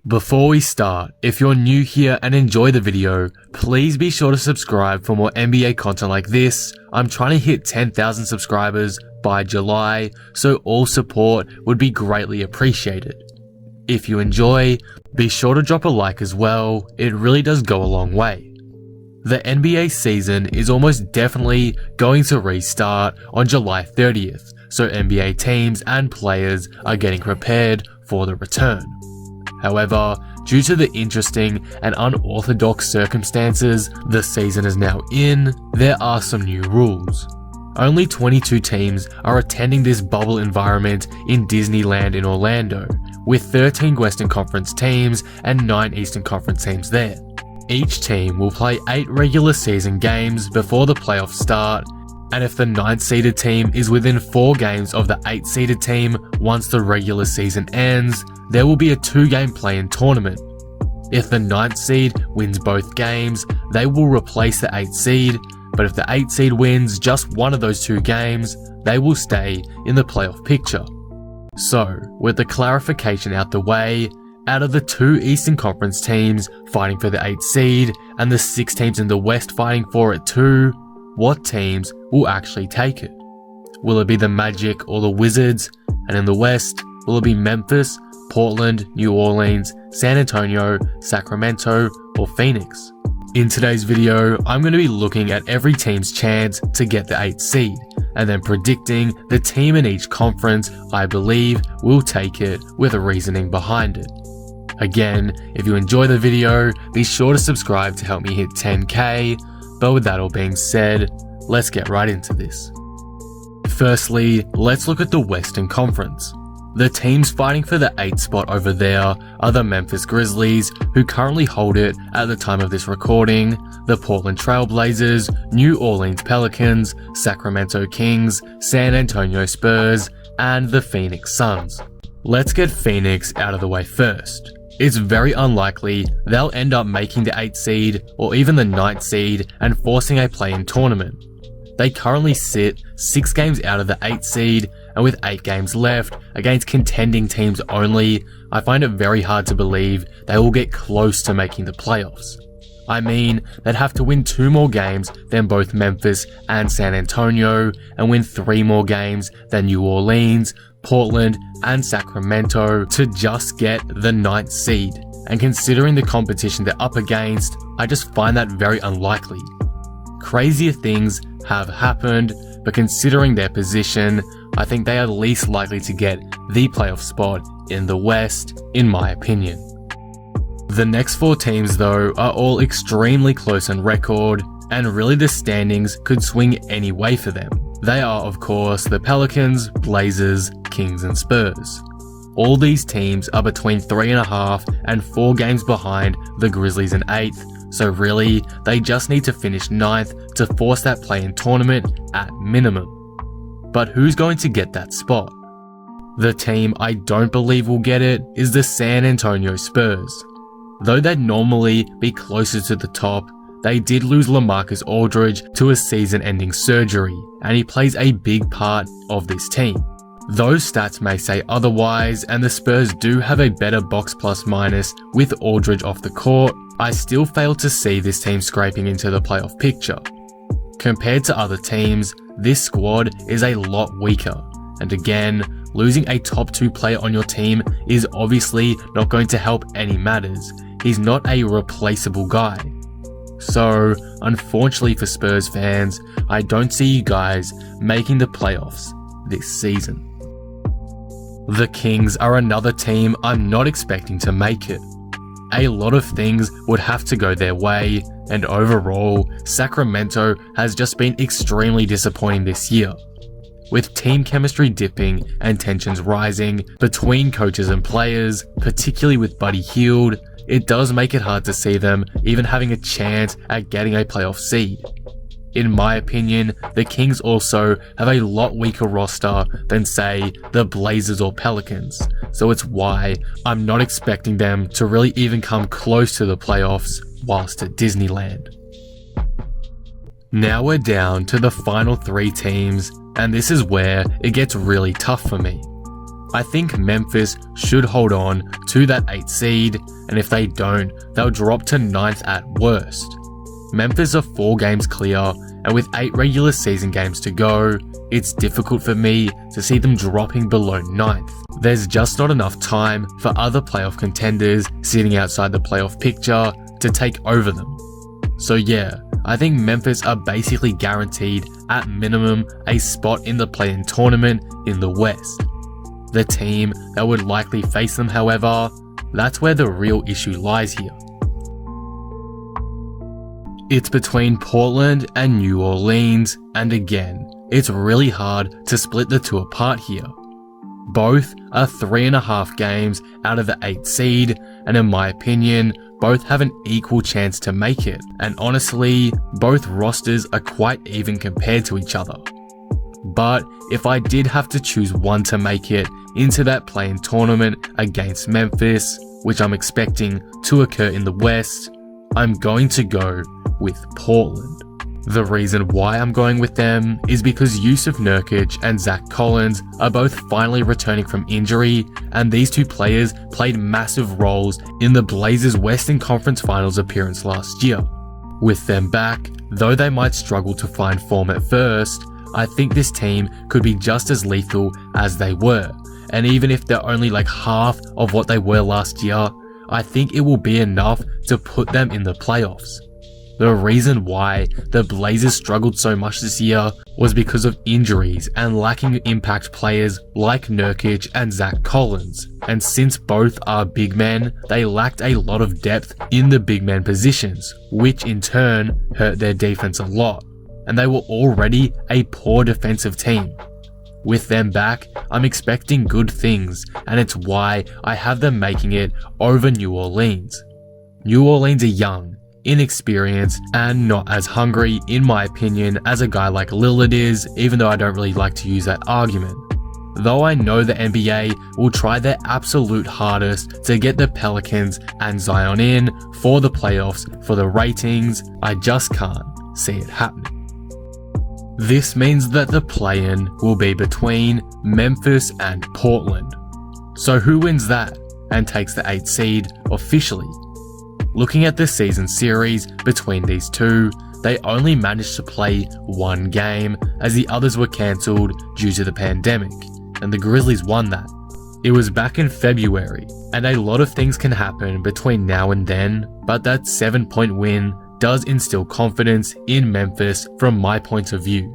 Before we start, if you're new here and enjoy the video, please be sure to subscribe for more NBA content like this. I'm trying to hit 10,000 subscribers by July, so all support would be greatly appreciated. If you enjoy, be sure to drop a like as well, it really does go a long way. The NBA season is almost definitely going to restart on July 30th, so NBA teams and players are getting prepared for the return. However, due to the interesting and unorthodox circumstances the season is now in, there are some new rules. Only 22 teams are attending this bubble environment in Disneyland in Orlando, with 13 Western Conference teams and 9 Eastern Conference teams there. Each team will play 8 regular season games before the playoffs start, and if the 9th-seeded team is within 4 games of the 8th-seeded team once the regular season ends, there will be a 2-game play-in tournament. If the 9th seed wins both games, they will replace the 8th seed, but if the 8th seed wins just one of those 2 games, they will stay in the playoff picture. So, with the clarification out the way, out of the 2 Eastern Conference teams fighting for the 8th seed and the 6 teams in the West fighting for it too, what teams will actually take it? Will it be the Magic or the Wizards? And in the West, will it be Memphis, Portland, New Orleans, San Antonio, Sacramento, or Phoenix? In today's video, I'm going to be looking at every team's chance to get the 8th seed, and then predicting the team in each conference I believe will take it with a reasoning behind it. Again, if you enjoy the video, be sure to subscribe to help me hit 10k, but with that all being said, let's get right into this. Firstly, let's look at the Western Conference. The teams fighting for the 8th spot over there are the Memphis Grizzlies, who currently hold it at the time of this recording, the Portland Trailblazers, New Orleans Pelicans, Sacramento Kings, San Antonio Spurs, and the Phoenix Suns. Let's get Phoenix out of the way first. It's very unlikely they'll end up making the 8th seed or even the 9th seed and forcing a play-in tournament. They currently sit 6 games out of the 8th seed, and with 8 games left against contending teams only, I find it very hard to believe they will get close to making the playoffs. I mean, they'd have to win 2 more games than both Memphis and San Antonio, and win 3 more games than New Orleans, Portland, and Sacramento to just get the 9th seed. And considering the competition they're up against, I just find that very unlikely. Crazier things have happened, but considering their position, I think they are least likely to get the playoff spot in the West, in my opinion. The next 4 teams though are all extremely close on record, and really the standings could swing any way for them. They are of course the Pelicans, Blazers, Kings and Spurs. All these teams are between 3.5 and 4 games behind the Grizzlies in 8th, so really they just need to finish 9th to force that play-in tournament at minimum. But who's going to get that spot? The team I don't believe will get it is the San Antonio Spurs. Though they'd normally be closer to the top, they did lose LaMarcus Aldridge to a season-ending surgery, and he plays a big part of this team. Those stats may say otherwise, and the Spurs do have a better box plus minus with Aldridge off the court, I still fail to see this team scraping into the playoff picture. Compared to other teams, this squad is a lot weaker, and again, losing a top 2 player on your team is obviously not going to help any matters. He's not a replaceable guy. So, unfortunately for Spurs fans, I don't see you guys making the playoffs this season. The Kings are another team I'm not expecting to make it. A lot of things would have to go their way, and overall, Sacramento has just been extremely disappointing this year. With team chemistry dipping and tensions rising between coaches and players, particularly with Buddy Hield, it does make it hard to see them even having a chance at getting a playoff seed. In my opinion, the Kings also have a lot weaker roster than say the Blazers or Pelicans, so it's why I'm not expecting them to really even come close to the playoffs whilst at Disneyland. Now we're down to the final 3 teams, and this is where it gets really tough for me. I think Memphis should hold on to that 8th seed, and if they don't, they'll drop to 9th at worst. Memphis are 4 games clear, and with 8 regular season games to go, it's difficult for me to see them dropping below 9th. There's just not enough time for other playoff contenders sitting outside the playoff picture to take over them. So yeah, I think Memphis are basically guaranteed at minimum a spot in the play-in tournament in the West. The team that would likely face them, however, that's where the real issue lies here. It's between Portland and New Orleans, and again, it's really hard to split the two apart here. Both are 3.5 games out of the 8th seed, and in my opinion, both have an equal chance to make it, and honestly, both rosters are quite even compared to each other. But if I did have to choose one to make it into that play-in tournament against Memphis, which I'm expecting to occur in the West, I'm going to go with Portland. The reason why I'm going with them is because Jusuf Nurkic and Zach Collins are both finally returning from injury, and these two players played massive roles in the Blazers Western Conference Finals appearance last year. With them back, though they might struggle to find form at first, I think this team could be just as lethal as they were, and even if they're only like half of what they were last year, I think it will be enough to put them in the playoffs. The reason why the Blazers struggled so much this year was because of injuries and lacking impact players like Nurkic and Zach Collins, and since both are big men, they lacked a lot of depth in the big man positions, which in turn hurt their defense a lot, and they were already a poor defensive team. With them back, I'm expecting good things, and it's why I have them making it over New Orleans. New Orleans are young, inexperienced, and not as hungry, in my opinion, as a guy like Lillard is, even though I don't really like to use that argument. Though I know the NBA will try their absolute hardest to get the Pelicans and Zion in for the playoffs for the ratings, I just can't see it happening. This means that the play-in will be between Memphis and Portland. So who wins that and takes the 8th seed officially? Looking at the season series between these two, they only managed to play one game as the others were cancelled due to the pandemic, and the Grizzlies won that. It was back in February, and a lot of things can happen between now and then, but that 7-point win does instill confidence in Memphis from my point of view.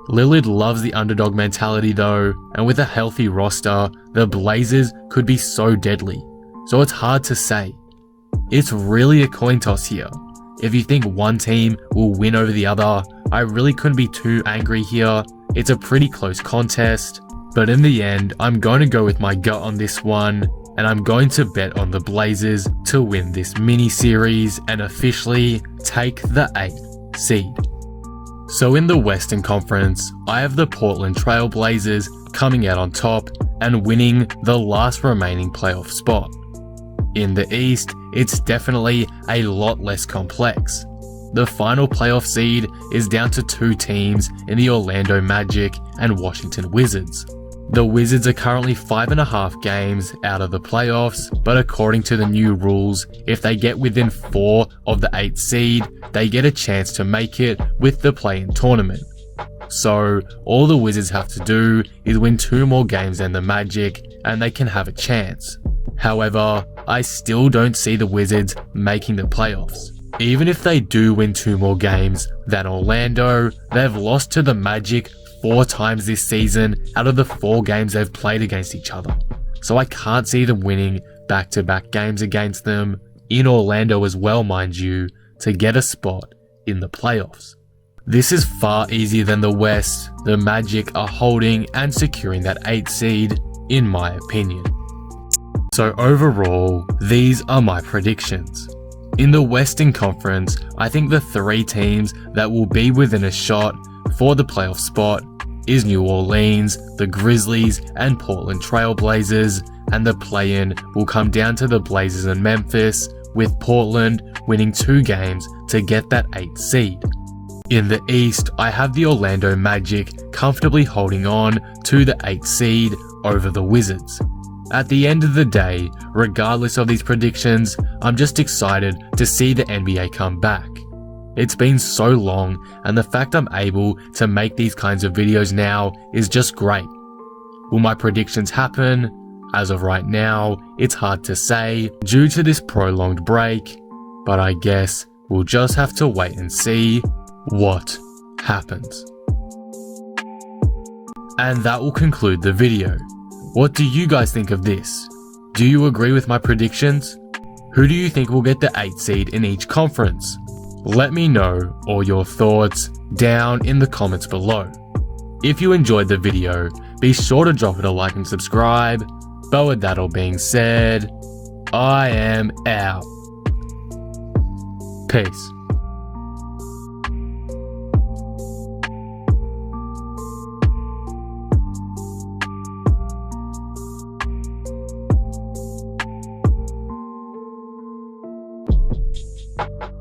Lillard loves the underdog mentality though, and with a healthy roster, the Blazers could be so deadly, so it's hard to say. It's really a coin toss here. If you think one team will win over the other, I really couldn't be too angry here. It's a pretty close contest, but in the end, I'm going to go with my gut on this one, and I'm going to bet on the Blazers to win this mini-series and officially take the 8th seed. So in the Western Conference, I have the Portland Trailblazers coming out on top and winning the last remaining playoff spot. In the East, it's definitely a lot less complex. The final playoff seed is down to 2 teams in the Orlando Magic and Washington Wizards. The Wizards are currently 5.5 games out of the playoffs, but according to the new rules, if they get within 4 of the 8th seed, they get a chance to make it with the play-in tournament. So all the Wizards have to do is win 2 more games than the Magic, and they can have a chance. However, I still don't see the Wizards making the playoffs. Even if they do win 2 more games than Orlando, they've lost to the Magic 4 times this season out of the 4 games they've played against each other. So I can't see them winning back-to-back games against them, in Orlando as well mind you, to get a spot in the playoffs. This is far easier than the West. The Magic are holding and securing that 8th seed, in my opinion. So overall, these are my predictions. In the Western Conference, I think the 3 teams that will be within a shot for the playoff spot is New Orleans, the Grizzlies, and Portland Trailblazers, and the play-in will come down to the Blazers and Memphis, with Portland winning 2 games to get that 8th seed. In the East, I have the Orlando Magic comfortably holding on to the 8th seed over the Wizards. At the end of the day, regardless of these predictions, I'm just excited to see the NBA come back. It's been so long, and the fact I'm able to make these kinds of videos now is just great. Will my predictions happen? As of right now, it's hard to say due to this prolonged break, but I guess we'll just have to wait and see what happens. And that will conclude the video. What do you guys think of this? Do you agree with my predictions? Who do you think will get the 8th seed in each conference? Let me know all your thoughts down in the comments below. If you enjoyed the video, be sure to drop it a like and subscribe. But with that all being said, I am out. Peace. You